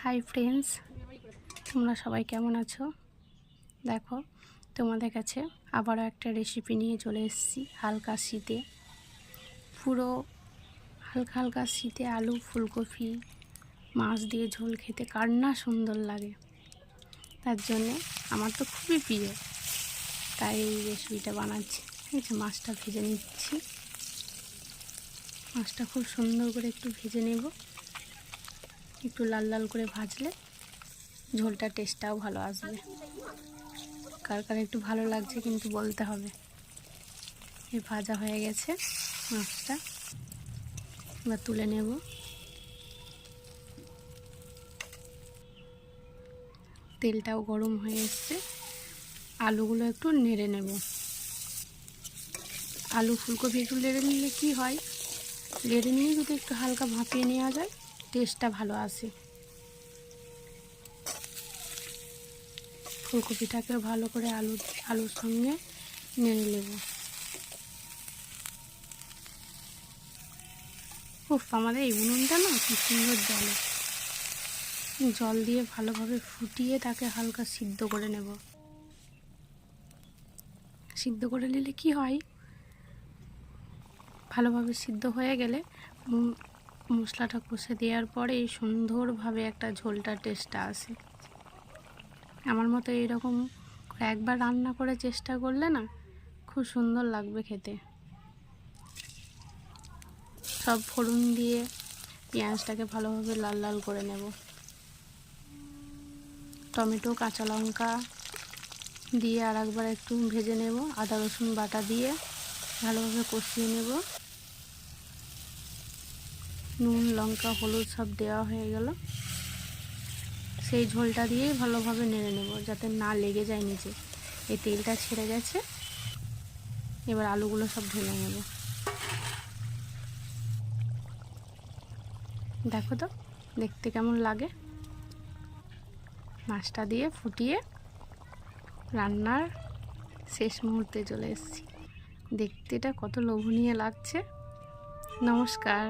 Hi friends, তোমরা সবাই কেমন আছো? দেখো, তোমাদের কাছে আবারও একটা রেসিপি নিয়ে চলে এসেছি। হালকা শীতে, পুরো হালকা হালকা শীতে আলু ফুলকপি মাছ দিয়ে ঝোল খেতে কার না সুন্দর লাগে। তার জন্যে আমার তো খুবই প্রিয়, তাই এই রেসিপিটা বানাচ্ছি। এই যে মাছটা ভেজে নিচ্ছি। মাছটা খুব সুন্দর করে একটু ভেজে নেব। একটু লাল লাল করে ভাজলে ঝোলটা টেস্টটাও ভালো আসবে। কার কার একটু ভালো লাগছে কিন্তু বলতে হবে। এই ভাজা হয়ে গেছে মাছটা, এবার তুলে নেব। তেলটাও গরম হয়ে এসছে, আলুগুলো একটু নেড়ে নেব। আলু ফুলকপি একটু নেড়ে নিলে কি হয়, নেড়ে নিয়ে যদি একটু হালকা ভাপিয়ে নেওয়া যায় টেস্টটা ভালো আসে। ফুলকপিটাকেও ভালো করে আলুর সঙ্গে নেড়ে নেব। উফ, আমাদের এই উনুনটা না কি সুন্দর জ্বলে। জল দিয়ে ভালোভাবে ফুটিয়ে তাকে হালকা সিদ্ধ করে নেব। সিদ্ধ করে নিলে কি হয়, ভালোভাবে সিদ্ধ হয়ে গেলে মশলাটা কষে দেওয়ার পরে সুন্দরভাবে একটা ঝোলটা টেস্টটা আসে। আমার মতো এইরকম একবার রান্না করে চেষ্টা করলে না খুব সুন্দর লাগবে খেতে। সব ফোড়ন দিয়ে পেঁয়াজটাকে ভালোভাবে লাল লাল করে নেব। টমেটো কাঁচা লঙ্কা দিয়ে আর একবার একটু ভেজে নেব। আদা রসুন বাটা দিয়ে ভালোভাবে কষিয়ে নেব। নুন লঙ্কা হলুদ সব দেওয়া হয়ে গেল। সেই ঝোলটা দিয়েই ভালোভাবে নেড়ে নেব যাতে না লেগে যায় নিচে। এই তেলটা ছেড়ে গেছে, এবার আলুগুলো সব ঢেলে নেব। দেখো তো দেখতে কেমন লাগে। মাছটা দিয়ে ফুটিয়ে রান্নার শেষ মুহূর্তে চলে এসেছি। দেখতে এটা কত লোভনীয় লাগছে। নমস্কার।